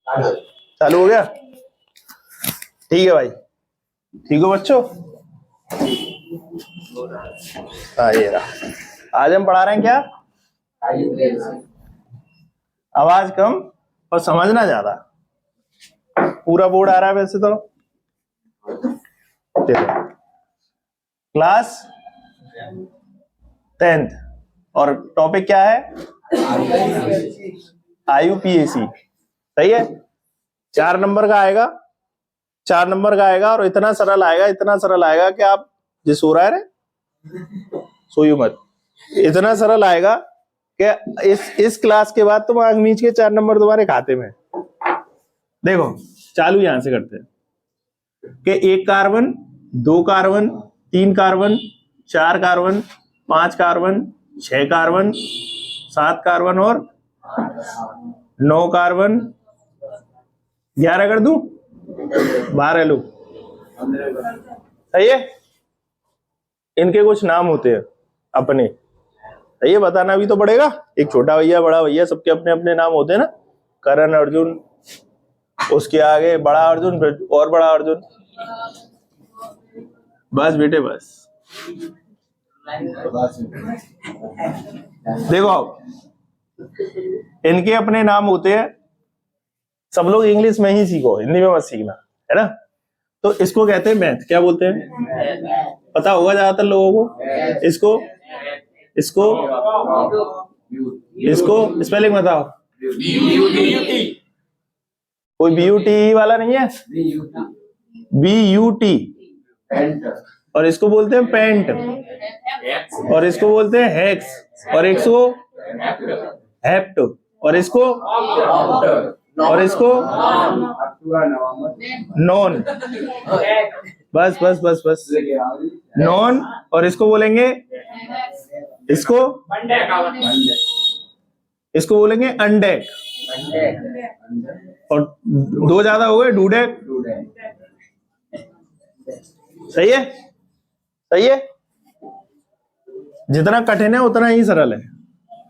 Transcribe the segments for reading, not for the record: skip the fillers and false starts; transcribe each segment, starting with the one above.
चालू हो गया? ठीक है भाई, ठीक हो बच्चों? हाँ ये रहा। आज हम पढ़ा रहे हैं क्या? आवाज कम और समझना ज्यादा। पूरा बोर्ड आ रहा है वैसे तो। देखो, क्लास 10th और टॉपिक क्या है? IUPAC। सही है? 4 नंबर का आएगा, 4 नंबर का आएगा और इतना सरल आएगा, इतना सरल आएगा कि आप जिस सो रहा है सोइयो मत। इतना सरल आएगा कि इस क्लास के बाद तुम आग नीच के 4 नंबर तुम्हारे खाते में। देखो चालू यहां से करते हैं कि 1 carbon, 2 carbon, 3 carbon, 4 carbon, 5 carbon, 6 carbon, 7 carbon और 9 कार्बन, 11 कर दूं? 12 लो। सही है? इनके कुछ नाम होते हैं अपने, ये बताना भी तो पड़ेगा। एक छोटा भैया, बड़ा भैया, सबके अपने अपने नाम होते हैं ना। करण अर्जुन, उसके आगे बड़ा अर्जुन, फिर और बड़ा अर्जुन। बस बेटे बस। देखो इनके अपने नाम होते हैं। सब लोग इंग्लिश में ही सीखो, हिंदी में मत सीखना, है ना। तो इसको कहते हैं मैथ। क्या बोलते हैं? पता होगा ज्यादातर लोगों को। इसको स्पेलिंग बताओ। कोई BUT वाला नहीं है? BUT। और इसको बोलते हैं पेंट, और इसको बोलते हैं हेक्स, और इसको हेप्ट, और इसको नॉन। बस बस बस बस, नॉन। और इसको बोलेंगे, इसको बोलेंगे अनडेक। और 2 ज्यादा हो गए, डूडेक। सही है? सही है? जितना कठिन है उतना ही सरल है,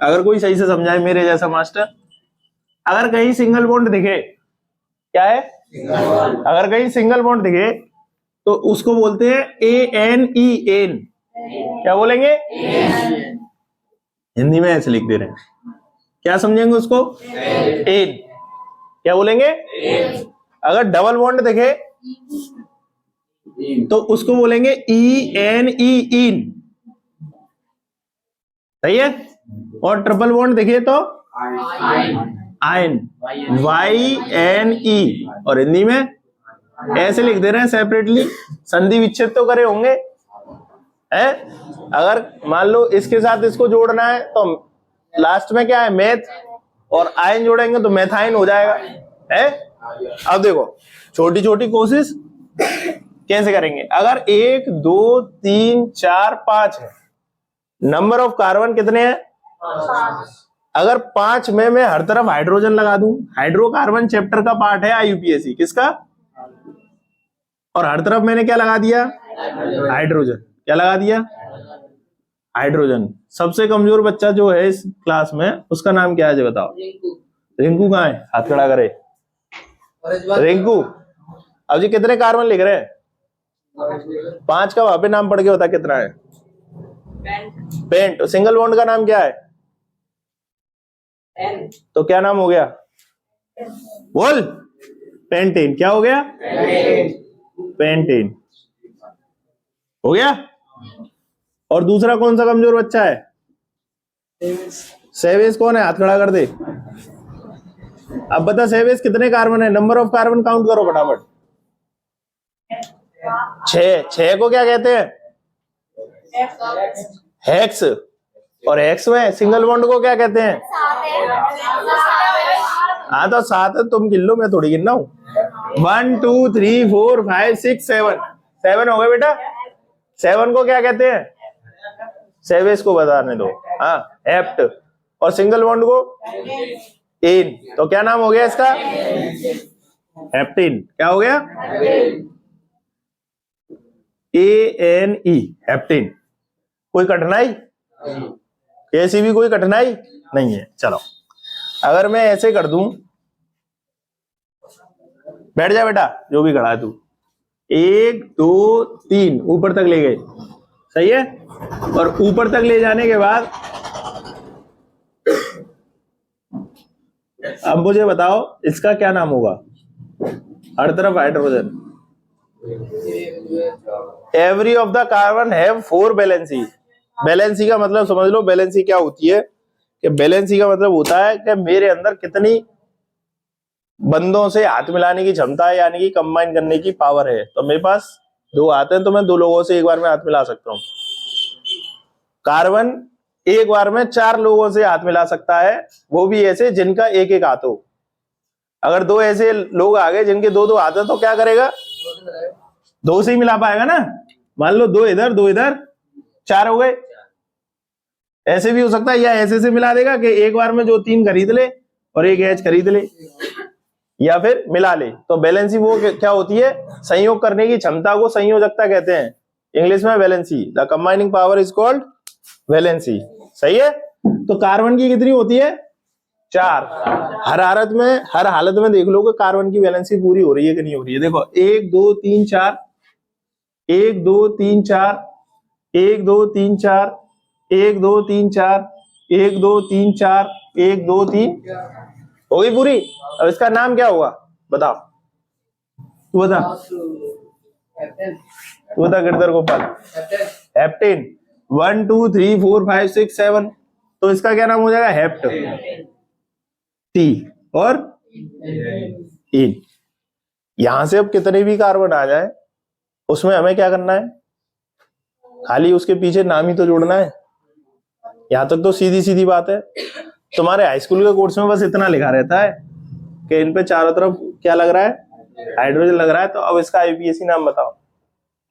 अगर कोई सही से समझाए मेरे जैसा मास्टर। अगर कहीं सिंगल बॉन्ड दिखे, क्या है? अगर कहीं सिंगल बॉन्ड दिखे तो उसको बोलते हैं ANEN। क्या बोलेंगे? हिंदी में ऐसे लिख दे रहे हैं, क्या समझेंगे उसको? एन। क्या बोलेंगे? अगर डबल बॉन्ड दिखे तो उसको बोलेंगे ENE। सही है? और ट्रिपल बॉन्ड दिखे तो आयन, YNE। और हिंदी में ऐसे लिख दे रहे हैं सेपरेटली। संधि विच्छेद तो करे होंगे, है? अगर मान लो इसके साथ इसको जोड़ना है तो लास्ट में क्या है? मैथ, और आयन जोड़ेंगे तो मैथाइन हो जाएगा, है? अब देखो छोटी छोटी कोशिश कैसे करेंगे। अगर 1 2 3 4 5 है, नंबर ऑफ कार्बन कितने हैं? अगर 5 में मैं हर तरफ हाइड्रोजन लगा दूं, हाइड्रोकार्बन चैप्टर का पार्ट है IUPAC किसका, और हर तरफ मैंने क्या लगा दिया? हाइड्रोजन। क्या लगा दिया? हाइड्रोजन। सबसे कमजोर बच्चा जो है इस क्लास में, उसका नाम क्या है जो बताओ? रिंकू कहाँ है? हाथ खड़ा करे। रिंकू, अब जी कितने कार्बन लिख रहे हैं? 5 का वहां पे नाम पढ़ के बता कितना है? पेंट। सिंगल बॉन्ड का नाम क्या है? तो क्या नाम हो गया? बोल। पेंटेन। क्या हो गया? पेंटेन हो गया। और दूसरा कौन सा कमजोर बच्चा है? सेवेज। कौन है? हाथ खड़ा कर दे। अब बता सेवेज कितने कार्बन है? नंबर ऑफ कार्बन काउंट करो फटाफट। 6 को क्या कहते हैं? हेक्स। और हेक्स में सिंगल बॉन्ड को क्या कहते हैं? हाँ तो 7 है, तुम गिन लो, मैं थोड़ी गिनना हूं। 1 2 3 4 5 6 7 हो गए बेटा। 7 को क्या कहते हैं? सेवेज को बताने दो। हाँ, हेप्ट। और सिंगल बॉन्ड को एन। तो क्या नाम हो गया इसका? हेप्टेन। क्या हो गया? ANE, heptane. कोई कठिनाई? ऐसी भी कोई कठिनाई नहीं है। चलो अगर मैं ऐसे कर दूं बैठ जा बेटा, जो भी खड़ा है तू। 1 2 3 ऊपर तक ले गए, सही है। और ऊपर तक ले जाने के बाद अब मुझे बताओ इसका क्या नाम होगा। हर तरफ hydrogen. Every of the carbon have 4 valency. Valency का मतलब समझ लो, वैलेंसी क्या होती है कि वैलेंसी का मतलब होता है कि मेरे अंदर कितनी बंदों से हाथ मिलाने की क्षमता है, यानी कि कंबाइन करने की पावर है। तो मेरे पास 2 हाथ हैं, तो मैं 2 लोगों से एक बार में हाथ मिला सकता हूं। कार्बन एक बार में 4 लोगों से हाथ मिला सकता है, वो भी ऐसे जिनका एक एक हाथ हो। अगर 2 ऐसे लोग आ गए जिनके 2 हाथ है, तो क्या करेगा, 2 से ही मिला पाएगा ना। मान लो 2 इधर 2 इधर, 4 हो गए। ऐसे भी हो सकता है, या ऐसे से मिला देगा कि एक बार में जो 3 खरीद ले और एक एच खरीद ले, या फिर मिला ले। तो बैलेंसी वो क्या होती है, संयोग करने की क्षमता को संयोजकता कहते हैं इंग्लिश में, valency. The combining power is called valency, सही है। तो कार्बन की कितनी होती है, 4। हर हालत में देख लो कि कार्बन की वैलेंसी पूरी हो रही है कि नहीं हो रही है। देखो 1 2 3 4, 1 2 3 4, 1 2 3 4, 1 2 3 4, 1 2 3 4, 1 2 3 हो गई पूरी। अब इसका नाम क्या होगा बताओ, तू बता, तू बता गिरधर गोपाल। हेप्टेन। 1 2 3 4 5 6 7, तो इसका क्या नाम हो जाएगा, हेप्ट। टी और इन। यहां से अब कितने भी कार्बन आ जाए, उसमें हमें क्या करना है, खाली उसके पीछे नाम ही तो जोड़ना है। यहां तक तो सीधी सीधी बात है। तुम्हारे हाई स्कूल के कोर्स में बस इतना लिखा रहता है कि इन पे चारों तरफ क्या लग रहा है, हाइड्रोजन लग रहा है। तो अब इसका आईयूपीएसी नाम बताओ।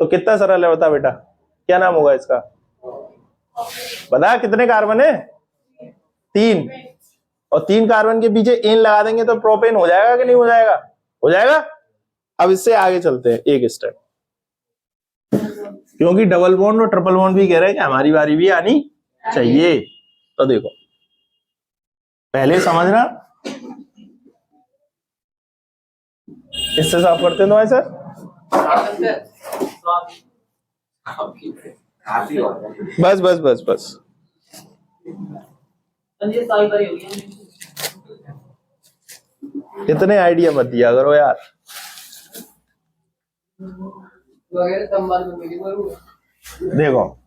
तो कितना सरल है, बता बेटा, क्या नाम होगा इसका, बता। कितने कार्बन है, 3, और 3 कार्बन के पीछे एन लगा देंगे तो प्रोपेन हो जाएगा कि नहीं हो जाएगा, हो जाएगा। अब इससे आगे चलते हैं एक स्टेप, क्योंकि डबल बॉन्ड और ट्रिपल बॉन्ड भी कह रहे हैं कि हमारी बारी भी आनी चाहिए। तो देखो पहले समझना, इससे साफ करते हैं तो ऐसा, बस बस बस बस। इतने आइडिया मत दिया करो यार। देखो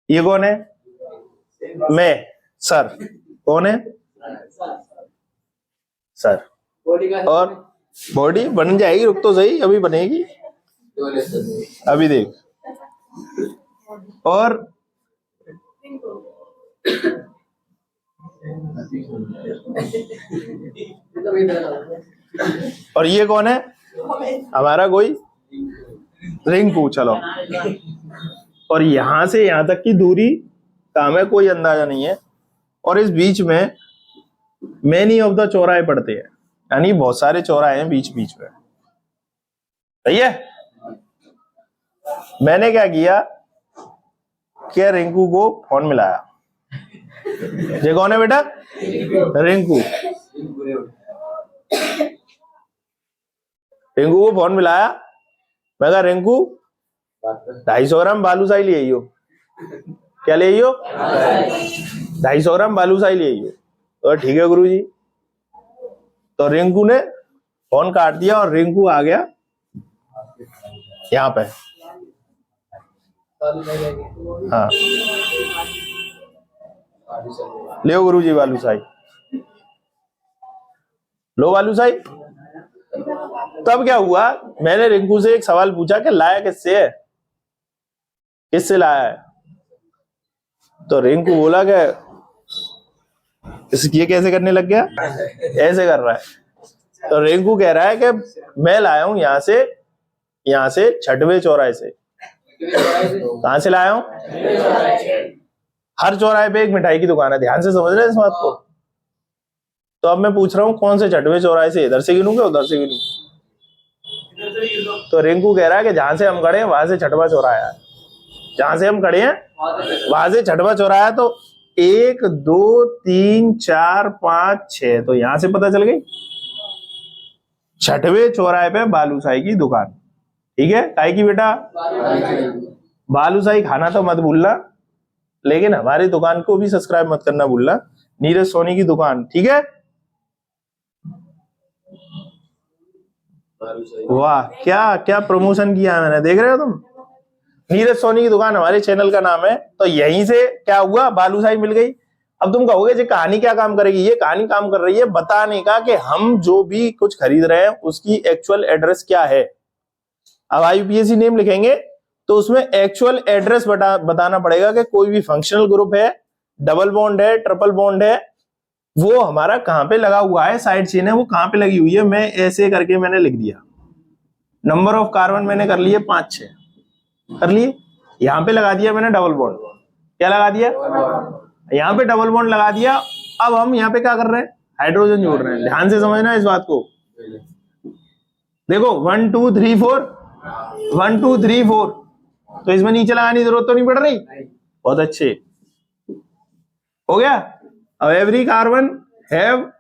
ये कौन है, मैं, सर। कौन है, सर। और बॉडी बन जाएगी, रुक तो सही, अभी बनेगी, अभी देख। और ये कौन है, हमारा कोई रिंकू। चलो, और यहां से यहां तक की दूरी का हमें कोई अंदाजा नहीं है, और इस बीच में मेनी ऑफ द चौराहे पड़ते हैं, यानी बहुत सारे चौराहे हैं बीच बीच में, सही है। मैंने क्या किया कि रिंकू को फोन मिलाया। ये कौन है बेटा, रिंकू। रिंकू को फोन मिलाया, मैं कहा रिंकू 250 ग्राम बालूशाही ले आइयो। क्या ले आइयो, 250 ग्राम बालूशाही ले आइयो। तो ठीक है गुरुजी। तो रिंकू ने फोन काट दिया और रिंकू आ गया यहाँ पे। हाँ ले गुरुजी बालूशाही, लो बालूशाही। तब क्या हुआ, मैंने रिंकू से एक सवाल पूछा कि लाया किससे है, किससे लाया है। तो रिंकू बोला कि ये कैसे करने लग गया, ऐसे कर रहा है। तो रिंकू कह रहा है कि मैं लाया हूं यहाँ से 6वें चौराहे से। कहां से लाया हूं, हर चौराहे पे एक मिठाई की दुकान है, ध्यान से समझ रहे हैं इस बात को। तो अब मैं पूछ रहा हूं कौन से 6वें चौराहे से, इधर से गिनूं क्या उधर से गिनूं, तो रिंकू कह रहा है कि जहां से हम खड़े हैं वहां से छठवा चौराहा है, जहां से हम खड़े हैं वहां से छठवा चौराहा है। तो 1 2 3 4 5 6, तो यहां से पता चल गई छठवें चौराहे पे बालूशाही की दुकान। ठीक है, काहे की बेटा? बालूशाही खाना तो मत भूलना, लेकिन हमारी दुकान को भी सब्सक्राइब मत करना भूलना, नीरज सोनी की दुकान। ठीक है, वाह क्या क्या प्रमोशन किया है मैंने, देख रहे हो तुम? नीरज सोनी की दुकान हमारे चैनल का नाम है। तो यहीं से क्या हुआ, बालूशाही मिल गई। अब तुम कहोगे ये कहानी क्या काम करेगी? ये कहानी काम कर रही है बताने का कि हम जो भी कुछ खरीद रहे हैं उसकी एक्चुअल एड्रेस क्या है। अब IUPAC नेम लिखेंगे तो उसमें एक्चुअल एड्रेस बताना पड़ेगा कि कोई भी फंक्शनल ग्रुप है, डबल बॉन्ड है, ट्रिपल बॉन्ड है, वो हमारा कहां पे लगा हुआ है, साइड चेन है वो कहां पे लगी हुई है। मैं ऐसे करके मैंने लिख दिया, नंबर ऑफ कार्बन मैंने कर लिए 5 6 कर लिए। यहां पे लगा दिया मैंने डबल बॉन्ड, क्या लगा दिया? यहां पे डबल बॉन्ड लगा दिया। अब हम यहाँ पे क्या कर रहे हैं? हाइड्रोजन जोड़ रहे हैं। ध्यान से समझना इस बात को। देखो 1 2 3 4 1 2 3 4, तो इसमें नीचे लगाने की जरूरत तो नहीं पड़ रही। बहुत अच्छे, हो गया। अब एवरी कार्बन हैव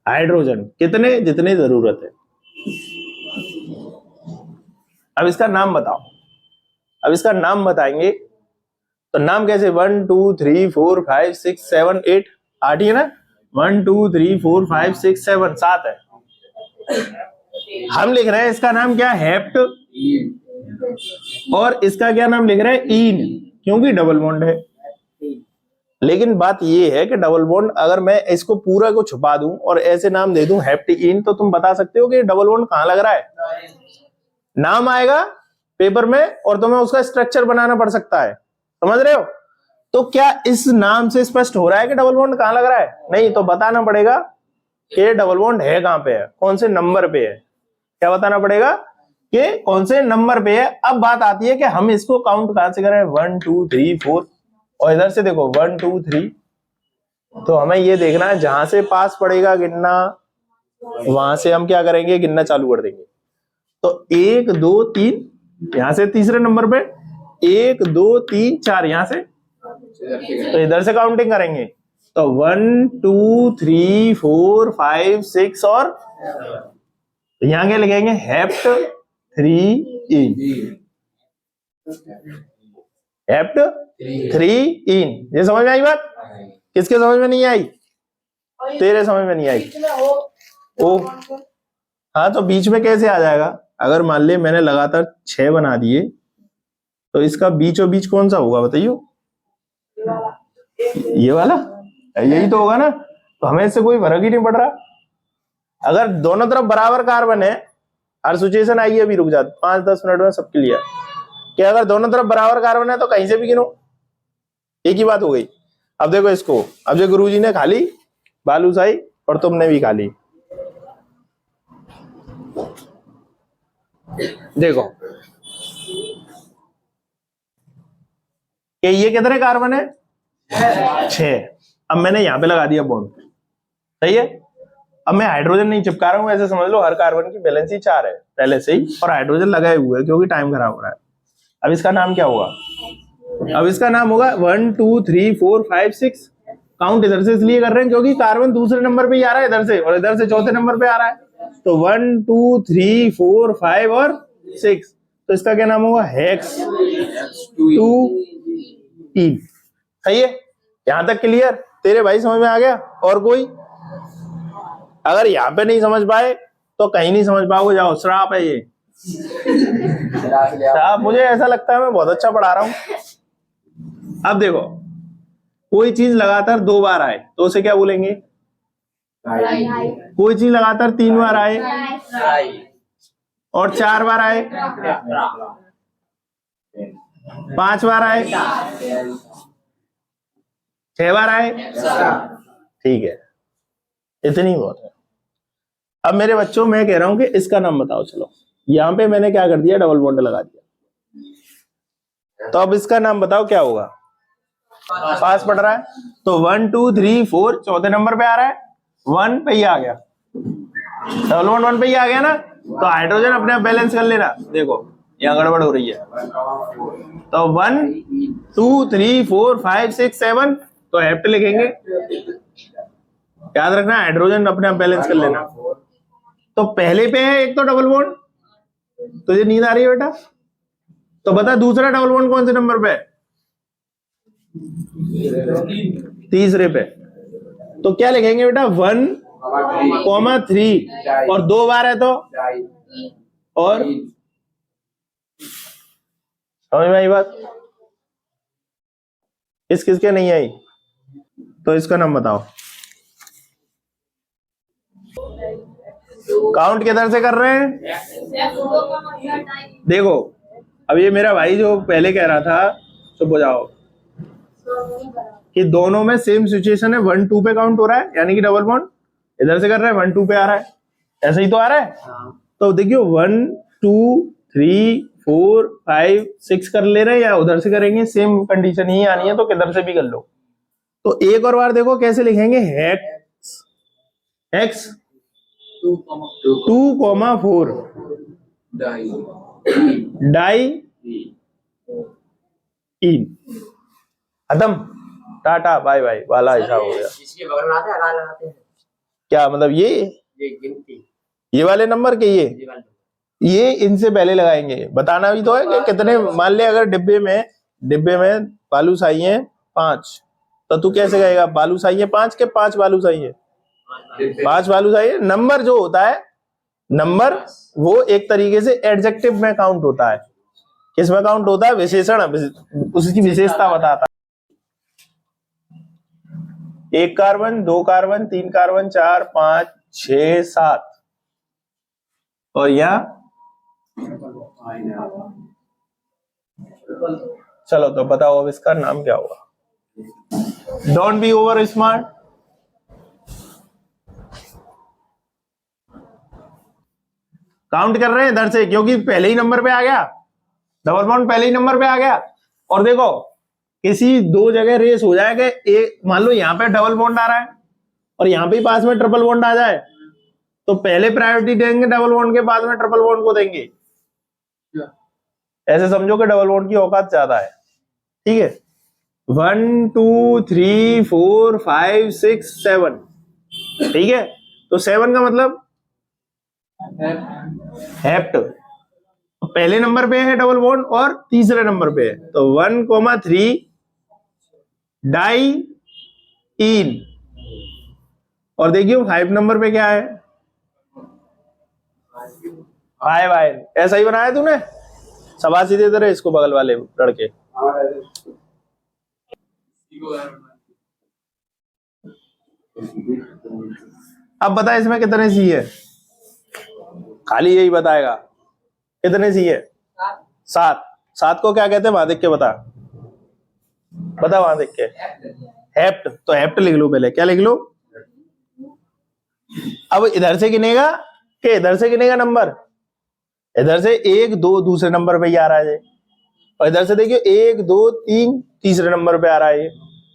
हाइड्रोजन, कितने? जितने जरूरत है। अब इसका नाम बताओ। अब इसका नाम बताएंगे तो नाम कैसे? 1 2 3 4 5 6 7 8, 8 ही है ना? 1 2 3 4 5 6 7, 7 है। हम लिख रहे हैं इसका नाम क्या? हेप्ट। और इसका क्या नाम लिख रहे हैं? ईन, क्योंकि डबल बॉन्ड है। लेकिन बात ये है कि डबल बॉन्ड अगर मैं इसको पूरा को छुपा दूं और ऐसे नाम दे दूं हेप्टीन, तो तुम बता सकते हो कि डबल बॉन्ड कहां लग रहा है। नाम आएगा पेपर में और तुम्हें उसका स्ट्रक्चर बनाना पड़ सकता है, समझ रहे हो? तो क्या इस नाम से स्पष्ट हो रहा है कि डबल बॉन्ड कहां लग रहा है? नहीं, तो बताना पड़ेगा कि डबल बॉन्ड है कहां पे है, कौन से नंबर पे है। क्या बताना पड़ेगा कि कौन से नंबर पे है। अब बात आती है कि हम इसको काउंट कहां से करें? 1 2 3 4, और इधर से देखो 1 2 3, तो हमें ये देखना है जहां से पास पड़ेगा गिनना, वहां से हम क्या करेंगे? गिनना चालू कर देंगे। तो 1 2 3, यहां से तीसरे नंबर पे 1 2 3 4, यहां से तो इधर से काउंटिंग करेंगे। तो 1 2 3 4 5 6 और यहां क्या लिखेंगे? हेप्ट 3 इन, हेप्ट 3 इन। ये समझ में आई बात? किसके समझ में नहीं आई? तेरे समझ में नहीं आई। ओ हाँ, तो बीच में कैसे आ जाएगा? अगर मान ले मैंने लगातार 6 बना दिए, तो इसका बीचों बीच कौन सा होगा बताइयो? ये वाला, यही तो होगा ना। तो हमें इससे कोई फर्क ही नहीं पड़ रहा। अगर दोनों तरफ बराबर कार्बन है, हर सिचुएशन आई है, अभी रुक जा 5-10 मिनट में सब क्लियर, कि अगर दोनों तरफ बराबर कार्बन है तो कहीं से भी गिनो, एक ही बात हो गई। अब देखो इसको, अब जो गुरुजी ने खा ली बालूशाही और तुमने भी खा ली, देखो कि ये कितने कार्बन है? 6। अब मैंने यहां पे लगा दिया बॉन्ड, सही है। अब मैं हाइड्रोजन नहीं चिपका रहा हूं, ऐसे समझ लो हर कार्बन की वैलेंसी 4 है पहले से ही, और हाइड्रोजन लगाए हुए है क्योंकि टाइम खराब हो रहा है। अब इसका नाम क्या होगा? अब इसका नाम होगा 1 2 3 4 5 6। काउंट इधर से इसलिए कर रहे हैं क्योंकि कार्बन दूसरे नंबर पे ही आ रहा है इधर से, और इधर से चौथे नंबर पे आ रहा है। तो 1 2 3 4 5 और 6, तो इसका क्या नाम होगा? हेक्स 2 इन। सही है, यहां तक क्लियर? तेरे भाई समझ में आ गया? और कोई अगर यहाँ पे नहीं समझ पाए तो कहीं नहीं समझ पाओगे, जाओ, श्राप है ये। श्राप, मुझे ऐसा लगता है मैं बहुत अच्छा पढ़ा रहा हूं। अब देखो, कोई चीज लगातार 2 बार आए तो उसे क्या बोलेंगे? कोई चीज लगातार 3 बार आए और 4 बार आए, 5 बार आए, 6 बार आए, ठीक है, इतनी बहुत है। अब मेरे बच्चों, मैं कह रहा हूं कि इसका नाम बताओ। चलो, यहां पे मैंने क्या कर दिया? डबल बॉन्ड लगा दिया। तो अब इसका नाम बताओ क्या होगा? पास पड़ रहा है, तो 1 2 3 4 चौथे नंबर पे आ रहा है, 1 पे ही आ गया, डबल बॉन्ड 1 पे ही आ गया ना, तो हाइड्रोजन अपने आप बैलेंस कर लेना। देखो यहाँ गड़बड़ हो रही है, तो 1 2 3 4 5 6 7 तो हेप्ट लिखेंगे। याद रखना हाइड्रोजन अपने आप बैलेंस कर लेना। तो पहले पे है एक तो डबल बॉन्ड, तुझे नींद आ रही है बेटा? तो बता दूसरा डबल बॉन्ड कौन से नंबर पे है? तीसरे पे। तो क्या लिखेंगे बेटा? 1,3 और 2 बार है तो, और समझ में आई बात? किसके नहीं आई? तो इसका नाम बताओ। काउंट किधर से कर रहे हैं? देखो अब ये मेरा भाई जो पहले कह रहा था, चुप हो जाओ, कि दोनों में सेम सिचुएशन है, 1 2 पे काउंट हो रहा है, यानी कि डबल बॉन्ड इधर से कर रहे हैं, 1 2 पे आ रहा है, ऐसे ही तो आ रहा है। तो देखियो 1 2 3 4 5 6 कर ले रहे हैं, या उधर से करेंगे, सेम कंडीशन ही आनी है, तो किधर से भी कर लो। तो एक और बार देखो कैसे लिखेंगे, एक्स 2,4 डाई इन। खत्म, टाटा बाय बाय वाला ऐसा हो गया। इसके बगल में आते हैं, लगाते हैं क्या मतलब? ये गिनती, ये वाले नंबर के ये इनसे पहले लगाएंगे। बताना भी तो है कि कितने, मान ले अगर डिब्बे में बालूशाही है 5, तो तू कैसे कहेगा बालूशाही है 5 के 5 बालूशाही है? 5 बालूशाही है। नंबर जो होता है, नंबर वो एक तरीके से एडजेक्टिव में काउंट होता है। किस में काउंट होता है? विशेषण, उसकी विशेषता बताता है। 1 कार्बन 2 कार्बन 3 कार्बन 4 5 6 7, और यहाँ चलो तो बताओ अब इसका नाम क्या होगा? Don't be over smart. Count कर रहे हैं इधर से, क्योंकि पहले ही नंबर पे आ गया, डबल बॉन्ड पहले ही नंबर पे आ गया। और देखो किसी दो जगह रेस हो जाएगा, एक मान लो यहाँ पे डबल बॉन्ड आ रहा है और यहाँ पे पास में ट्रिपल बॉन्ड आ जाए, तो पहले प्रायोरिटी देंगे डबल बॉन्ड के, बाद में ट्रिपल बॉन्ड को देंगे। ऐसे समझो कि डबल बॉन्ड की औकात ज्यादा है। ठीक है, 1 2 3 4 5 6 7, ठीक है। तो 7 का मतलब हेप्ट, पहले नंबर पे है डबल बॉन्ड और तीसरे नंबर पे है, तो 1,3 डाई इन। और देखिए 5 नंबर पे क्या है? 5 आयन। ऐसा ही बनाया तूने? शाबाशी दे रहे इसको बगल वाले लड़के। अब बता इसमें कितने सी है? खाली यही बताएगा कितने सी है? 7। 7 को क्या कहते हैं वहां देख के बता, बता वहां देख के। हेप्ट, तो हेप्ट लिख लो पहले। क्या लिख लो? अब इधर से गिनेगा कि इधर से गिनेगा नंबर? इधर से 1 2 दूसरे नंबर पे ही आ रहा है, और इधर से देखिए 1 2 3 तीसरे नंबर पे आ रहा है,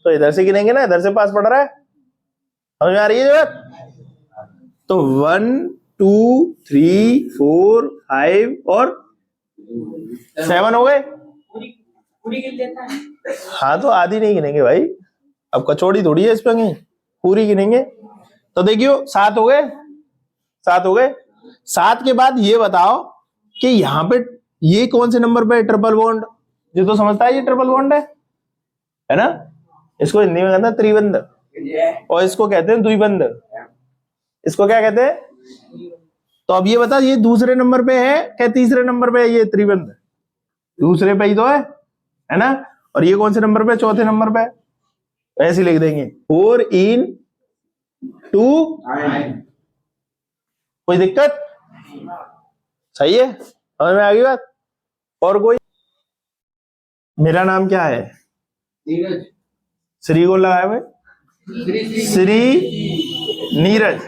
तो इधर से गिनेंगे ना, इधर से पास पड़ रहा है। समझ में आ रही है बात? तो 1 2 3 4 5 और 7 हो गए। हाँ तो आधी नहीं गिनेंगे भाई, अब कचौड़ी थोड़ी है इस पे, पूरी गिनेंगे। तो देखियो 7 हो गए, 7 हो गए। 7 के बाद ये बताओ कि यहाँ पे ये कौन से नंबर पे ट्रिपल बॉन्ड? जो तो समझता है ये ट्रिपल बॉन्ड है ना? इसको हिंदी में कहते हैं त्रिबंध, और इसको कहते हैं द्विबंध। इसको क्या कहते हैं? तो अब ये बता, ये दूसरे नंबर पे है क्या तीसरे नंबर पे है? ये त्रिबंध दूसरे पे ही तो है ना? और ये कौन से नंबर पे? चौथे नंबर पे। ऐसे लिख देंगे 4 in 2। कोई दिक्कत? सही है, समझ में आ गई बात? और कोई? मेरा नाम क्या है? नीरज। श्री को लगाया भाई, श्री नीरज,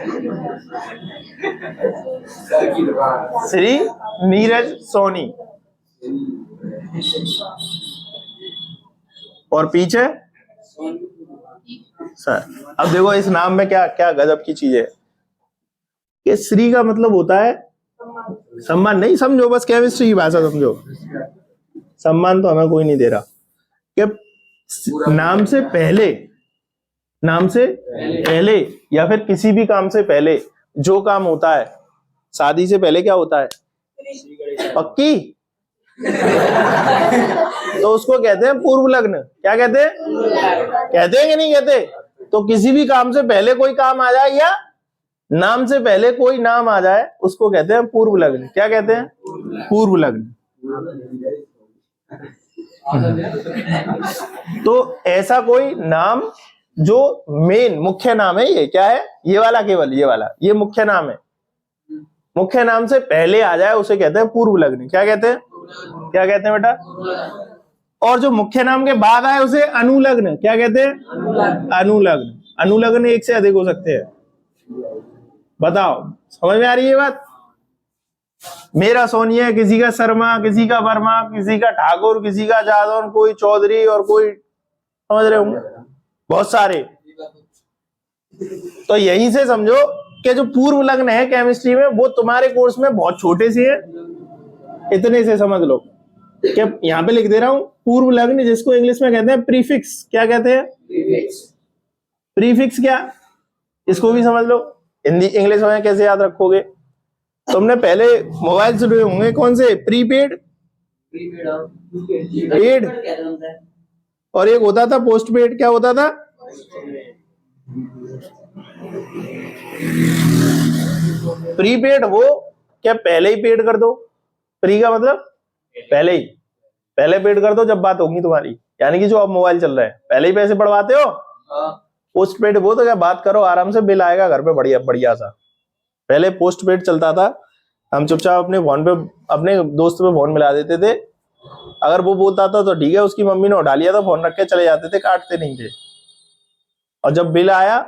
श्री नीरज सोनी। और पीछे सर। अब देखो इस नाम में क्या क्या गजब की चीज है। कि श्री का मतलब होता है सम्मान। नहीं समझो, बस केमिस्ट्री की भाषा समझो। सम्मान तो हमें कोई नहीं दे रहा। कि नाम से पहले या फिर किसी भी काम से पहले जो काम होता है, शादी से पहले क्या होता है? पक्की। तो उसको कहते हैं पूर्व लग्न। क्या कहते हैं? कहते हैं कि नहीं कहते? तो किसी भी काम से पहले कोई काम आ जाए या नाम से पहले कोई नाम आ जाए, उसको कहते हैं पूर्व लग्न। क्या कहते हैं? पूर्व लग्न। तो ऐसा कोई नाम जो मेन मुख्य नाम है, ये क्या है? ये वाला, केवल ये वाला, ये मुख्य नाम है। मुख्य नाम से पहले आ जाए उसे कहते हैं पूर्व लग्न। क्या कहते हैं? क्या कहते हैं बेटा? और जो मुख्य नाम के बाद आए उसे अनुलग्न। क्या कहते हैं? अनुलग्न। अनुलग्न एक से अधिक हो सकते हैं। बताओ, समझ में आ रही है बात? मेरा सोनिया, किसी का शर्मा, किसी का वर्मा, किसी का ठाकुर, किसी का जादौन, कोई चौधरी और कोई, समझ रहे होंगे, बहुत सारे। तो यहीं से समझो कि जो पूर्व लग्न है केमिस्ट्री में, वो तुम्हारे कोर्स में बहुत छोटे से है। इतने से समझ लो कि यहां पे लिख दे रहा हूं पूर्व लग्न, जिसको इंग्लिश में कहते हैं प्रीफिक्स। क्या कहते हैं? प्रीफिक्स। क्या, इसको भी समझ लो। हिंदी इंग्लिश में कैसे याद रखोगे? तुमने पहले मोबाइल सुने होंगे, कौन से? प्रीपेड, पेड, और एक होता था पोस्ट पेड। क्या होता था? प्रीपेड वो क्या पहले ही पेड कर दो। प्री का मतलब पहले ही, पहले पेड कर दो जब बात होगी तुम्हारी, यानी कि जो अब मोबाइल चल रहा है पहले ही पैसे बढ़वाते हो। पोस्ट पेड वो तो क्या बात करो आराम से, बिल आएगा घर पे बढ़िया बढ़िया सा। पहले पोस्ट पेड चलता था, हम चुपचाप अपने फोन पे अपने दोस्त पे फोन मिला देते थे। अगर वो बोलता था तो ठीक है, उसकी मम्मी ने उठा लिया था, फोन रख के चले जाते थे, काटते नहीं थे। और जब बिल आया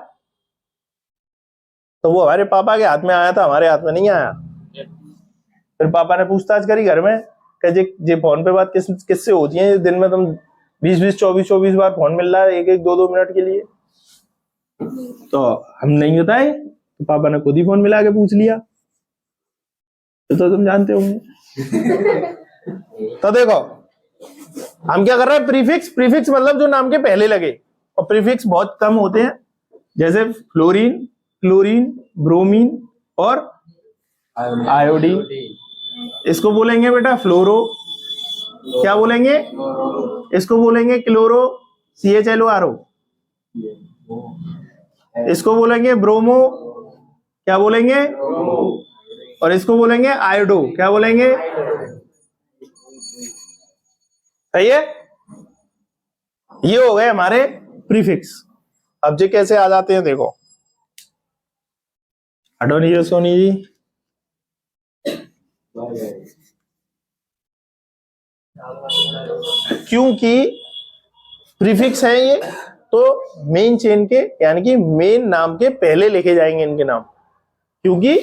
तो वो हमारे पापा के हाथ में आया था, हमारे हाथ में नहीं आया। फिर पापा ने पूछताछ करी घर में कि जे फोन पे बात किससे होती है, दिन में तुम 20-20 24-24 बार फोन मिल रहा है, 1-1 2-2 मिनट के लिए। तो हम नहीं बताए, तो पापा ने खुद ही फोन मिला के पूछ लिया। तो तुम जानते होंगे। तो देखो हम क्या कर रहे हैं, प्रीफिक्स। प्रीफिक्स मतलब जो नाम के पहले लगे, और प्रीफिक्स बहुत कम होते हैं, जैसे फ्लोरीन, क्लोरीन, ब्रोमीन और आयोडीन। इसको बोलेंगे बेटा फ्लोरो। क्या बोलेंगे? इसको बोलेंगे क्लोरो, CHLORO। इसको बोलेंगे ब्रोमो। क्या बोलेंगे? और इसको बोलेंगे आयोडो। क्या बोलेंगे? सही है। ये हो गए हमारे प्रीफिक्स। अब जी कैसे आ जाते हैं देखो। हटो सोनी जी। क्योंकि प्रीफिक्स है ये, तो मेन चेन के यानी कि मेन नाम के पहले लिखे जाएंगे इनके नाम। क्योंकि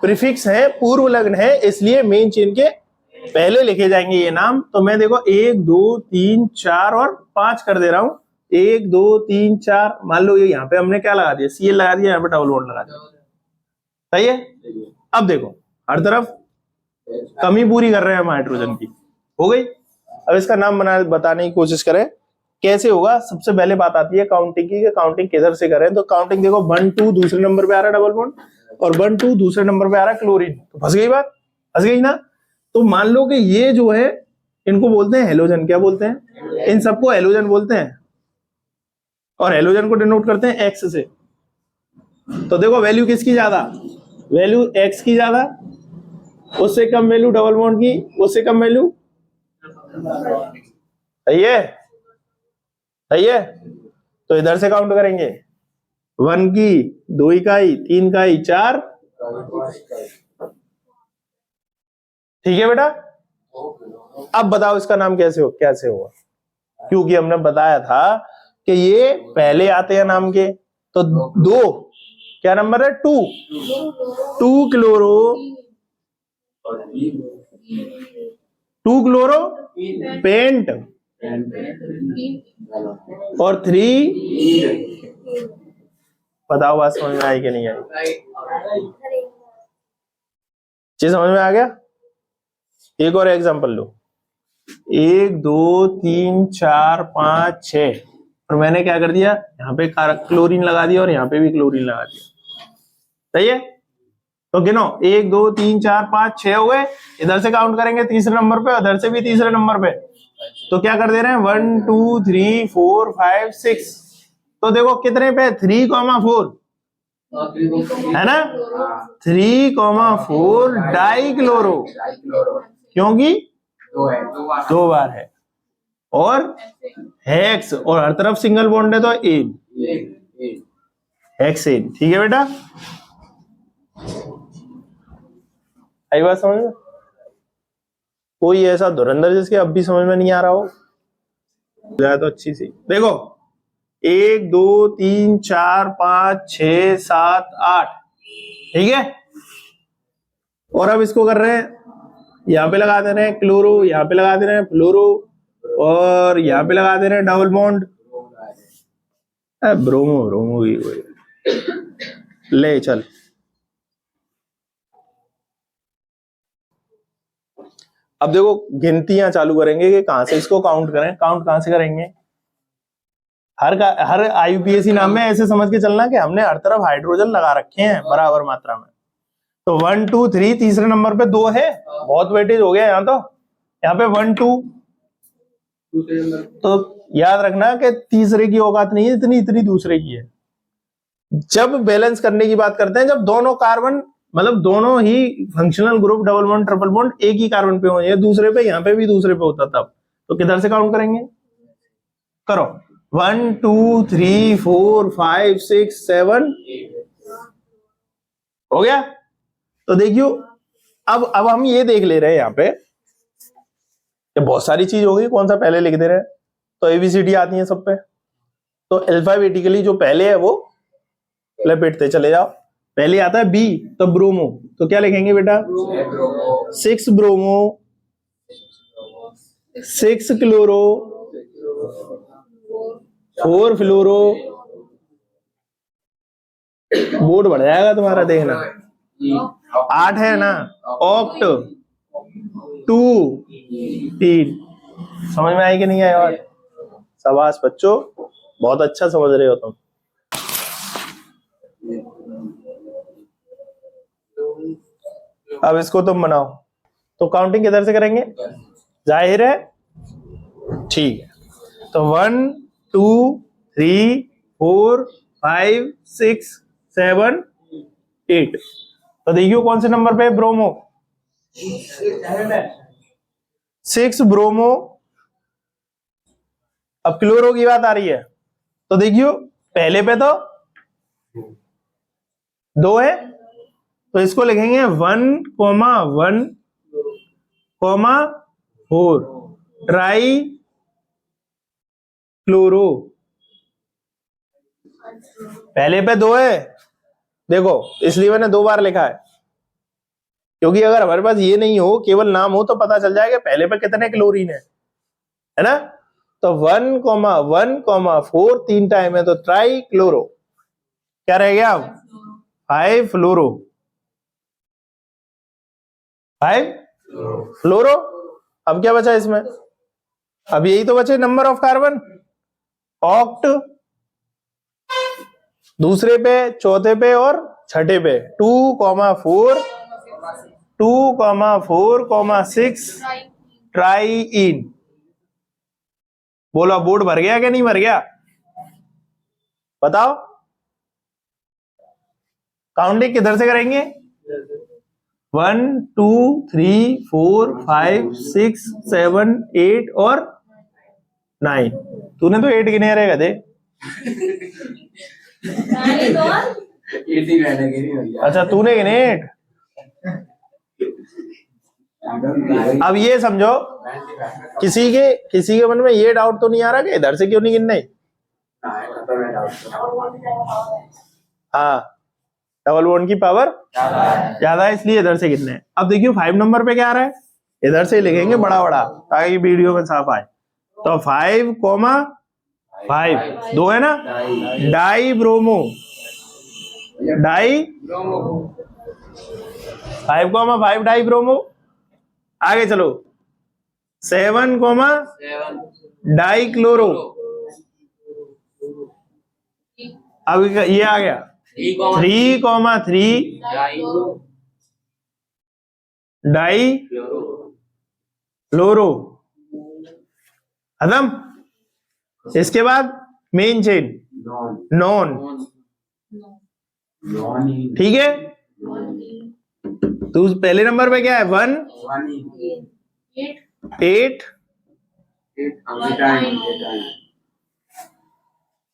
प्रीफिक्स है, पूर्व लग्न है, इसलिए मेन चेन के पहले लिखे जाएंगे ये नाम। तो मैं देखो 1 2 3 4 और 5 कर दे रहा हूं। 1 2 3 4, मान लो ये यहाँ पे हमने क्या लगा दिया, CL लगा दिया, यहाँ पे डबल बॉन्ड लगा दिया। सही है। अब देखो हर तरफ कमी पूरी कर रहे हैं हम हाइड्रोजन की, हो गई। अब इसका नाम बताने की कोशिश करें कैसे होगा। सबसे पहले बात आती है काउंटिंग की, काउंटिंग किधर से करें। तो काउंटिंग देखो 1 2 दूसरे नंबर पे आ रहा है डबल बॉन्ड, और 1 2 दूसरे नंबर पे आ रहा है क्लोरीन। तो फंस गई बात, फंस गई ना। तो मान लो कि ये जो है इनको बोलते हैं हेलोजन। क्या बोलते हैं? इन सबको हेलोजन बोलते हैं, और हेलोजन को डिनोट करते हैं X से। तो देखो वैल्यू किसकी ज्यादा? वैल्यू X की ज्यादा, उससे कम वैल्यू डबल बॉन्ड की, उससे कम वैल्यू। सही है, सही है। तो इधर से काउंट करेंगे 1 की 2 इकाई, 3 इकाई, 4। ठीक है बेटा। अब बताओ इसका नाम कैसे होगा। क्योंकि हमने बताया था कि ये पहले आते हैं नाम के। तो 2 क्या नंबर है? 2 क्लोरो, 2 क्लोरो पेंट, और 3। बताओ बात समझ में आई कि नहीं आई? चीज समझ में आ गया? एक और एग्जांपल लो। 1 2 3 4 5 6 और मैंने क्या कर दिया, यहाँ पे क्लोरीन लगा दिया और यहाँ पे भी क्लोरीन लगा दिया। सही है? तो गिनो 1 2 3 4 5 6 हो गए। इधर से काउंट करेंगे तीसरे नंबर पे, उधर से भी तीसरे नंबर पे। तो क्या कर दे रहे हैं 1 2 3 4 5 6। तो देखो कितने पे 3,4 है ना, 3,4 डाइक्लोरो, क्योंकि 2 बार है और हेक्स और हर तरफ सिंगल बॉन्ड है तो एन, हेक्सेन। ठीक है बेटा, आई बात समझ में? कोई ऐसा धुरंधर जिसके अब भी समझ में नहीं आ रहा हो जाए तो अच्छी सी देखो। 1 2 3 4 5 6 7 8, ठीक है। और अब इसको कर रहे हैं, यहाँ पे लगा दे रहे हैं क्लोरो, यहाँ पे लगा दे रहे हैं फ्लोरो और यहाँ पे लगा दे रहे हैं डबल बॉन्ड ब्रोमो। ब्रोमो भी ले चल। अब देखो गिनतियां चालू करेंगे कि कहां से इसको काउंट करें। काउंट कहां से करेंगे? हर आईयूपीएसी नाम में ऐसे समझ के चलना कि हमने हर तरफ हाइड्रोजन लगा रखे हैं बराबर मात्रा में। तो 1 2 3 तीसरे नंबर पे 2 है, बहुत वेटेज हो गया यहाँ। तो यहाँ पे 1 2, तो याद रखना कि तीसरे की औकात नहीं है इतनी, इतनी दूसरे की है। जब बैलेंस करने की बात करते हैं, जब दोनों कार्बन मतलब दोनों ही functional group double bond triple bond एक ही कार्बन पे हो, दूसरे पे यहाँ पे भी दूसरे पे होता तब, तो किधर से काउंट करेंगे? करो 1 2 3 4 5 6 7 हो गया। तो देखियो अब हम ये देख ले रहे हैं यहाँ पे बहुत सारी चीज हो गई, कौन सा पहले लिख दे रहे हैं। तो एबीसीडी आती है सब पे, तो अल्फाबेटिकली जो पहले है वो लपेटते चले जाओ। पहले आता है बी, तो ब्रोमो, तो क्या लिखेंगे बेटा? 6 ब्रोमो, 6 क्लोरो, 4 फ्लोरो। बोर्ड बढ़ जाएगा तुम्हारा, देखना। 8 है ना, ऑक्ट 2 3। समझ में आई कि नहीं आई बात? शाबाश बच्चों, बहुत अच्छा समझ रहे हो तुम। अब इसको तुम बनाओ, तो काउंटिंग किधर से करेंगे? जाहिर है, ठीक है। तो 1 2 3 4 5 6 7 8। तो देखियो कौन से नंबर पे ब्रोमो? 6 ब्रोमो। अब क्लोरो की बात आ रही है, तो देखियो पहले पे तो 2 है, तो इसको लिखेंगे 1,1,4 ट्राई क्लोरो। पहले पे 2 है, देखो इसलिए मैंने 2 बार लिखा है, क्योंकि अगर हमारे पास ये नहीं हो, केवल नाम हो, तो पता चल जाएगा पहले पे कितने क्लोरीन है ना। तो 1,1,4 3 टाइम है, तो ट्राई क्लोरो। क्या रह गया अब? 5 फ्लोरो, 5 फ्लोरो। अब क्या बचा इसमें? अब यही तो बचे नंबर ऑफ कार्बन। ऑक्ट दूसरे पे, चौथे पे और छठे पे 2,4 2,4,6 ट्राई इन। बोलो बोर्ड भर गया कि नहीं भर गया? बताओ काउंटिंग किधर से करेंगे? 1 2 3 4 5 6 7 8 और 9। तूने तो 8 गिने रहेगा दे। अच्छा तूने गिने 8। अब ये समझो, किसी के मन में ये डाउट तो नहीं आ रहा कि इधर से क्यों नहीं गिनने? हाँ, डबल बॉन्ड की पावर ज्यादा है, इसलिए इधर से गिनने हैं। अब देखियो 5 नंबर पे क्या आ रहा है, इधर से लिखेंगे बड़ा बड़ा ताकि वीडियो में साफ आए। तो 5,5 2 है ना, di bromo, di 5,5 di bromo. आगे चलो 7, डाई क्लोरो। अब ये आ गया 3,3 डाई क्लोरो। खत्म। इसके बाद मेन चेन नॉन, ठीक है। तो पहले नंबर पे क्या है 1 8,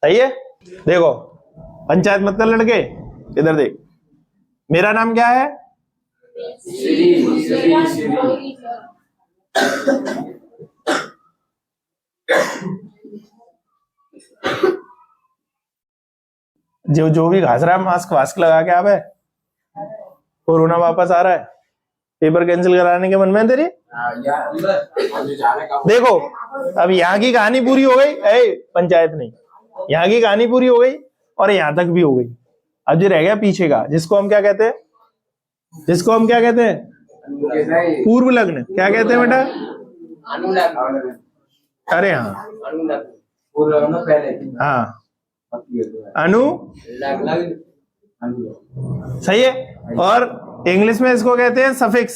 सही है। देखो पंचायत मत कर लड़के, इधर देख। मेरा नाम क्या है? जो भी घास रहा है मास्क वास्क लगा के आवे। कोरोना वापस आ रहा है, पेपर कैंसिल कराने के मन में तेरी। देखो अब यहाँ की कहानी पूरी हो गई, पंचायत नहीं, यहाँ की कहानी पूरी हो गई और यहाँ तक भी हो गई। अब जो रह गया पीछे का, जिसको हम क्या कहते हैं? जिसको हम क्या कहते हैं? पूर्व लग्न। क्या कहते हैं बेटा? अरे हाँ, हाँ अनु, सही है। और इंग्लिश में इसको कहते हैं सफिक्स,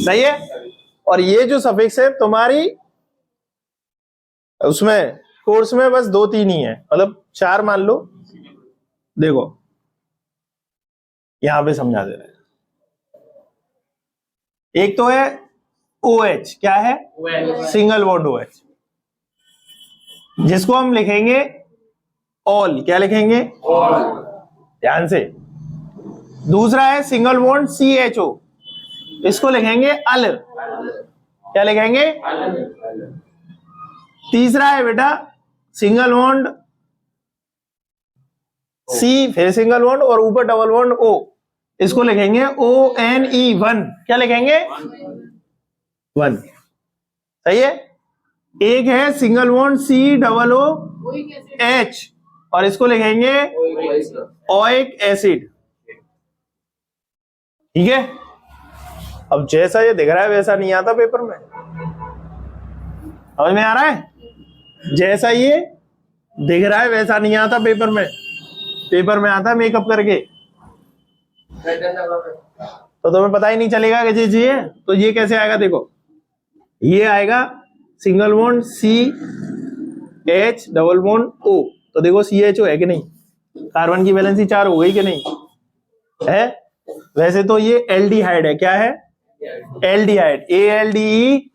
सही है। और ये जो सफिक्स है तुम्हारी उसमें कोर्स में बस 2-3 ही है, मतलब 4 मान लो। देखो यहां पे समझा दे रहे हैं। एक तो है OH, क्या है? सिंगल बॉन्ड OH, जिसको हम लिखेंगे ऑल। क्या लिखेंगे? ध्यान से। दूसरा है सिंगल बॉन्ड CHO, इसको लिखेंगे अल। क्या लिखेंगे? तीसरा है बेटा सिंगल बॉन्ड C, फिर सिंगल बॉन्ड और ऊपर डबल बॉन्ड O, इसको लिखेंगे ONE 1। क्या लिखेंगे? 1, सही है। एक है सिंगल बॉन्ड COOH और इसको लिखेंगे ओइक एसिड, ठीक है। अब जैसा ये दिख रहा है वैसा नहीं आता पेपर में, समझ में आ रहा है? जैसा ये दिख रहा है वैसा नहीं आता पेपर में। पेपर में आता है मेकअप करके, तो तुम्हें पता ही नहीं चलेगा कि जी है। तो ये कैसे आएगा? देखो ये आएगा single bond CH double bond O। तो देखो CHO है कि नहीं? कार्बन की वैलेंसी 4 हो गई कि नहीं है? वैसे तो ये एल्डिहाइड है। क्या है? एल्डिहाइड, ALDEHYDE,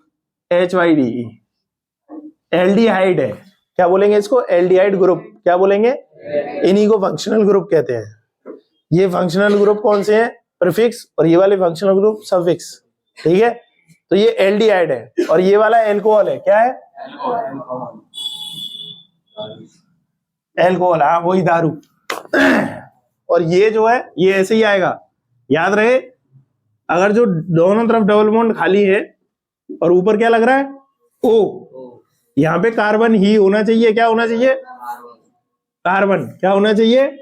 एल्डिहाइड है। क्या बोलेंगे इसको? Aldehyde group. क्या बोलेंगे? इन्हीं को फंक्शनल ग्रुप कहते हैं। ये फंक्शनल ग्रुप कौन से हैं? प्रीफिक्स, और ये वाले फंक्शनल ग्रुप सफिक्स, ठीक है। तो ये एल्डिहाइड है और ये वाला एल्कोहल है। क्या है? एल्कोहल, हाँ वही दारू। और ये जो है ये ऐसे ही आएगा, याद रहे। अगर जो दोनों तरफ डबल बॉन्ड खाली है और ऊपर क्या लग रहा है? O, यहाँ पे कार्बन ही होना चाहिए। क्या होना चाहिए? कार्बन। क्या होना चाहिए?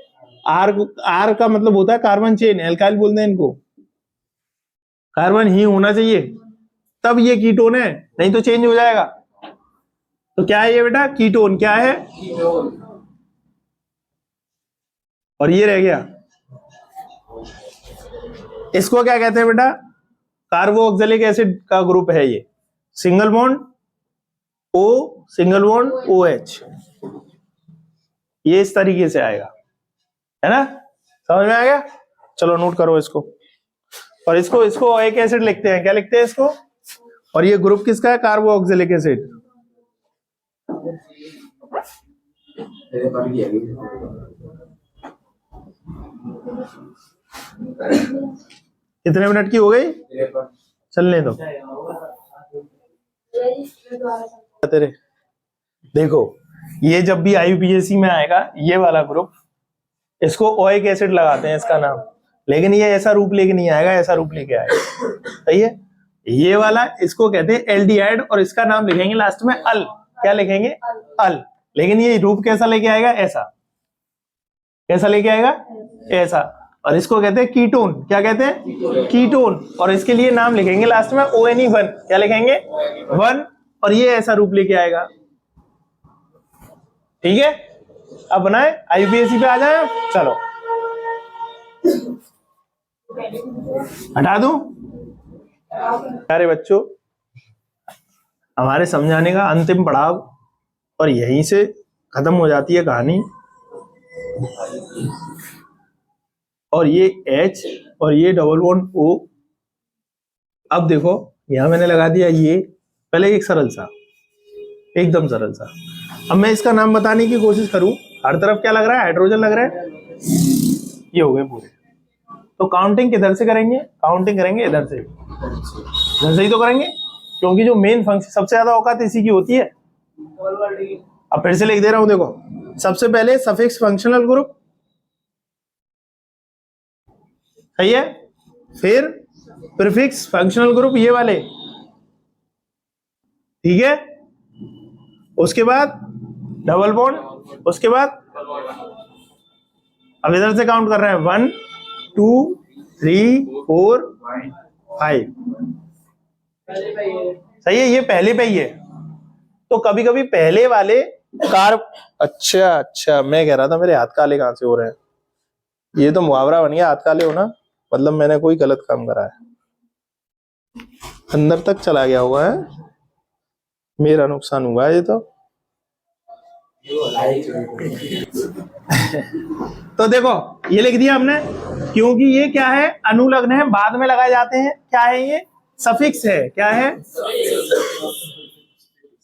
R का मतलब होता है कार्बन चेन, एल्काइल बोलते हैं इनको। कार्बन ही होना चाहिए, तब ये कीटोन है, नहीं तो चेंज हो जाएगा। तो क्या है ये बेटा? कीटोन। क्या है? और ये रह गया, इसको क्या कहते हैं बेटा? कार्बोक्सिलिक एसिड का ग्रुप है ये। Single bond O, single bond OH, ये इस तरीके से आएगा, है ना? समझ में आ गया? चलो नोट करो इसको। और इसको ओइक एसिड लिखते हैं। क्या लिखते हैं इसको? और ये ग्रुप किसका है? Carboxylic acid. कितने मिनट की हो गई? चलने दो तेरे। देखो ये जब भी IUPAC में आएगा ये वाला ग्रुप, इसको ओइक एसिड लगाते हैं इसका नाम, लेकिन ये ऐसा रूप लेके नहीं आएगा, ऐसा रूप लेके आएगा, सही है। ये वाला इसको कहते हैं एल्डिहाइड और इसका नाम लिखेंगे लास्ट में अल। क्या लिखेंगे? अल। लेकिन ये रूप कैसा लेके आएगा? ऐसा, कैसा लेके आएगा, ऐसा। और इसको कहते हैं कीटोन। क्या कहते हैं, कीटोन। और इसके लिए नाम लिखेंगे लास्ट में ONE1। क्या लिखेंगे, 1। और ये ऐसा रूप लेके आएगा। ठीक है, अब बनाए IUPAC पे आ जाए। चलो हटा दूं। प्यारे बच्चों, हमारे समझाने का अंतिम पड़ाव और यहीं से खत्म हो जाती है कहानी। और ये H और ये डबल बॉन्ड O। अब देखो यहां मैंने लगा दिया ये, पहले एक सरल सा, एकदम सरल सा। अब मैं इसका नाम बताने की कोशिश करूं, हर तरफ क्या लग रहा है, हाइड्रोजन लग रहा है। ये हो गए पूरे। तो काउंटिंग किधर से करेंगे, काउंटिंग करेंगे इधर से, इधर से ही तो करेंगे, क्योंकि जो मेन फंक्शन सबसे ज्यादा औकात इसी की होती है। अब फिर से लिख दे रहा हूं, देखो सबसे पहले सफिक्स फंक्शनल ग्रुप, सही है। फिर प्रीफिक्स फंक्शनल ग्रुप, ये वाले, ठीक है। उसके बाद डबल बॉन्ड, उसके बाद अब इधर से काउंट कर रहे हैं 1 2 3 4 5। सही है, ये पहले पे ही है। तो कभी कभी पहले वाले अच्छा मैं कह रहा था मेरे हाथ काले कहां से हो रहे हैं, ये तो मुहावरा बन गया, हाथ काले होना मतलब मैंने कोई गलत काम करा है, अंदर तक चला गया हुआ है, मेरा नुकसान हुआ है ये तो। तो देखो ये लिख दिया हमने, क्योंकि ये क्या है, अनुलग्न है, बाद में लगाए जाते हैं। क्या है ये, सफिक्स है। क्या है,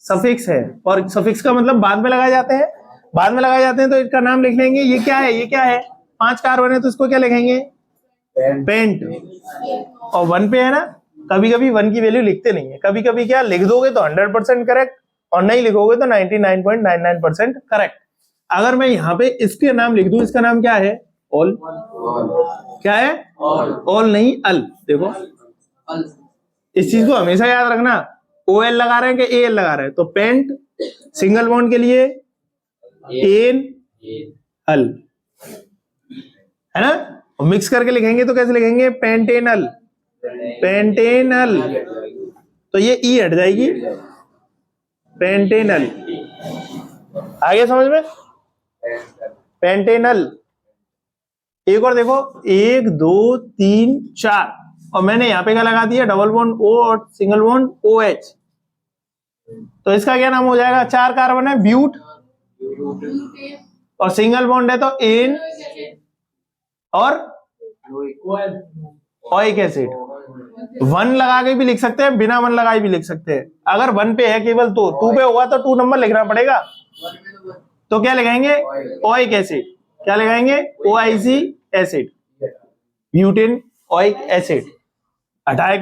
सफिक्स है। और सफिक्स का मतलब बाद में लगाए जाते हैं, बाद में लगाए जाते हैं तो इसका नाम लिख लेंगे। ये क्या है, ये क्या है, 5 कार्बन है तो इसको क्या लिखेंगे, पेंट। और 1 पे है ना, कभी कभी 1 की वैल्यू लिखते नहीं है, कभी कभी क्या लिख दोगे तो 100% करेक्ट, और नहीं लिखोगे तो 99.99% करेक्ट। अगर मैं यहाँ पे इसके नाम लिख दूं, इसका नाम क्या है, ऑल। क्या है, ऑल नहीं अल। देखो इस चीज को हमेशा याद रखना, OL लगा रहे हैं कि AL लगा रहे हैं। तो पेंट सिंगल बॉन्ड के लिए एन अल, है ना। और मिक्स करके लिखेंगे तो कैसे लिखेंगे, पेंटेनल, पेंटेनल। तो ये ई हट जाएगी, पेंटेनल। आगे समझ में, पेंटेनल। एक और देखो, 1 2 3 4, और मैंने यहां पे क्या लगा दिया, डबल बॉन्ड O और सिंगल बॉन्ड OH। तो इसका क्या नाम हो जाएगा, 4 कार्बन है, ब्यूट, और सिंगल बॉन्ड है तो एन और ओइक एसिड। 1 लगा के भी लिख सकते हैं, बिना 1 लगाए भी लिख सकते हैं। अगर 1 पे है केवल तो 2 पे होगा तो 2 नंबर लिखना पड़ेगा। तो क्या लिखाएंगे, ओइक एसिड। क्या लिखाएंगे, OIC acid, butane oic acid. हटा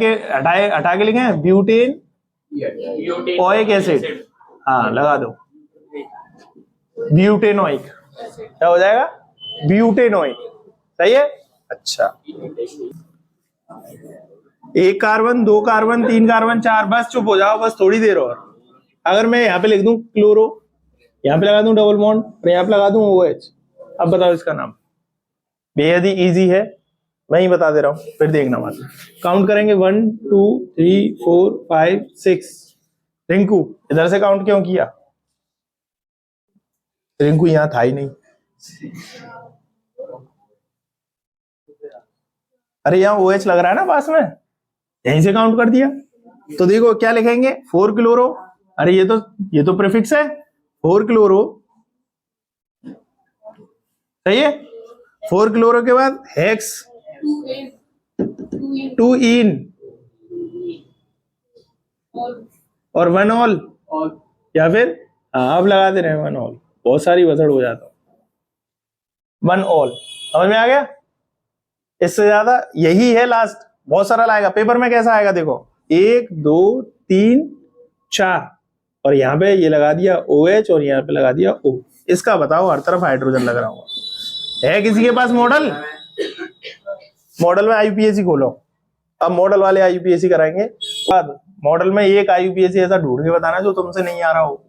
के लिखे ब्यूटेन ओइक एसिड। हाँ लगा दो, ब्यूटेनोइक। क्या हो जाएगा, ब्यूटेनोइक। सही है। अच्छा, 1 कार्बन 2 कार्बन 3 कार्बन 4, बस चुप हो जाओ, बस थोड़ी देर और। अगर मैं यहाँ पे लिख दूं क्लोरो, यहाँ पे लगा दूं डबल बॉन्ड, और यहाँ पे लगा दूं OH। अब बताओ इसका नाम, बेहद ही इजी है, मैं ही बता दे रहा हूं, फिर देखना मत। काउंट करेंगे 1 2 3 4 5 6। रिंकू इधर से काउंट क्यों किया, रिंकू यहाँ था ही नहीं। अरे यहाँ OH लग रहा है ना पास में, यहीं से काउंट कर दिया। तो देखो क्या लिखेंगे, 4 क्लोरो। अरे ये तो प्रीफिक्स है, 4 क्लोरो। सही है। 4 क्लोरो के बाद हेक्स, 2 इन और 1 ऑल, या फिर अब लगा दे रहे हैं 1 ऑल, बहुत सारी बसड़ हो जाता हूं। 1 ऑल, समझ में आ गया। इससे ज्यादा यही है लास्ट, बहुत सारा लाएगा पेपर में। कैसा आएगा देखो, 1 2 3 4, और यहाँ पे ये लगा दिया OH और यहाँ पे लगा दिया O। इसका बताओ, हर तरफ हाइड्रोजन लग रहा होगा। है किसी के पास मॉडल, मॉडल में IUPAC खोलो। अब मॉडल वाले IUPAC कराएंगे। बाद मॉडल में एक IUPAC ऐसा ढूंढ के बताना जो तुमसे नहीं आ रहा हो,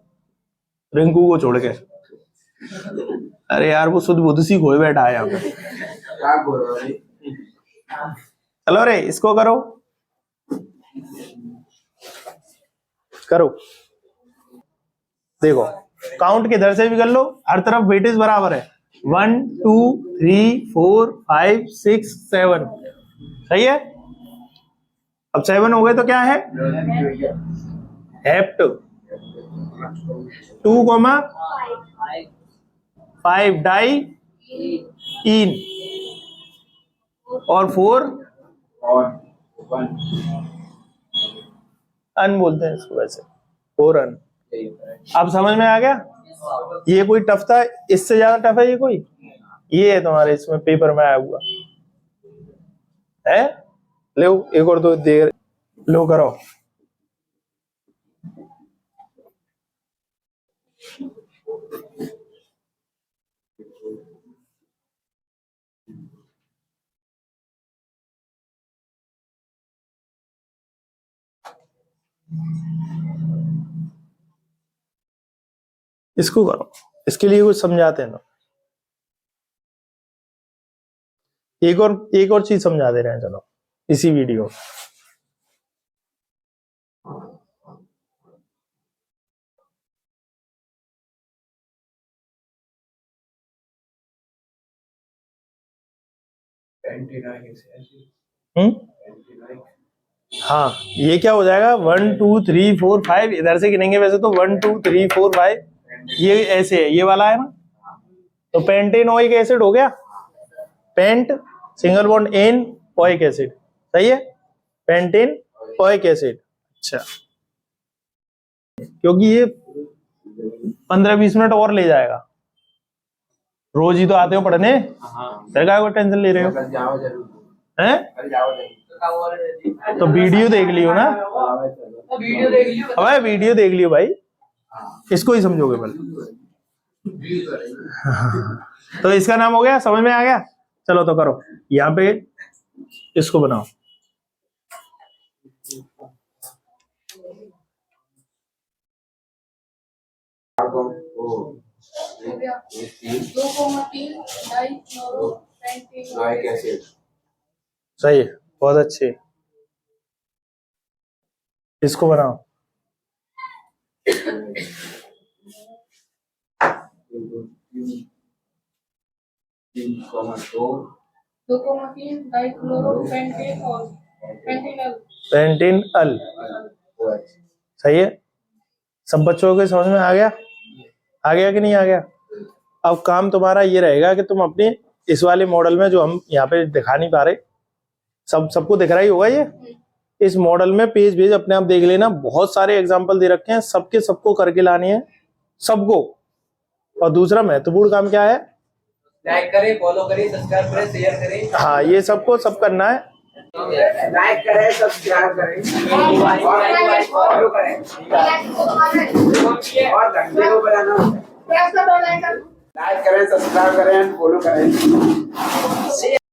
रिंकू को छोड़ के। अरे यार वो शुद्ध बुद्ध सी खोए बैठा है यहाँ पे। क्या बोल रहे हो? चलो रे इसको करो करो। देखो काउंट किधर से भी कर लो, हर तरफ वेटेज बराबर है। 1 2 3 4 5 6 7 सही है। अब 7 हो गए तो क्या है हेप्ट 2 5 डाई इन और 4 और 1 अन बोलते हैं इसको वैसे 4 अन। अब समझ में आ गया। ये कोई टफ था, इससे ज्यादा टफ है ये कोई? ये है तुम्हारे इसमें पेपर में आया हुआ है। लो एक और दो देर लो करो। इसको करो, इसके लिए कुछ समझाते हैं ना। एक और चीज समझा दे रहे हैं चलो इसी वीडियो। हाँ ये क्या हो जाएगा 1 2 3 4 5 इधर से गिनेंगे वैसे तो 1 2 3 4 5 ये ऐसे है, ये वाला है ना। तो पेंटेन ओइक एसिड हो गया, pent single bond ene oic acid सही है, पेंटेन ओइक एसिड। अच्छा क्योंकि ये 15-20 मिनट और ले जाएगा, रोज ही तो आते हो पढ़ने, फिर क्या टेंशन ले रहे हो हैं? तो वीडियो देख लियो ना, अबे वीडियो देख लियो भाई, इसको ही समझोगे पहले। तो इसका नाम हो गया, समझ में आ गया। चलो तो करो यहाँ पे इसको बनाओ। सही है, बहुत अच्छे। इसको बनाओ। पेंटिन अल सही है। सब बच्चों के समझ में आ गया? आ गया कि नहीं आ गया? अब काम तुम्हारा ये रहेगा कि तुम अपने इस वाले मॉडल में जो हम यहाँ पे दिखा नहीं पा रहे, सबको दिख रहा ही होगा ये। इस मॉडल में पेज अपने आप देख लेना, बहुत सारे एग्जाम्पल दे रखे हैं, सबको करके लानी है सबको। और दूसरा महत्वपूर्ण काम क्या है? लाइक करें, फॉलो करें, सब्सक्राइब करें, शेयर करें। हाँ ये सबको सब करना है। लाइक करें, सब्सक्राइब करें, फॉलो करें और घंटे को बजाना। लाइक करें, सब्सक्राइब करें, फॉलो करें।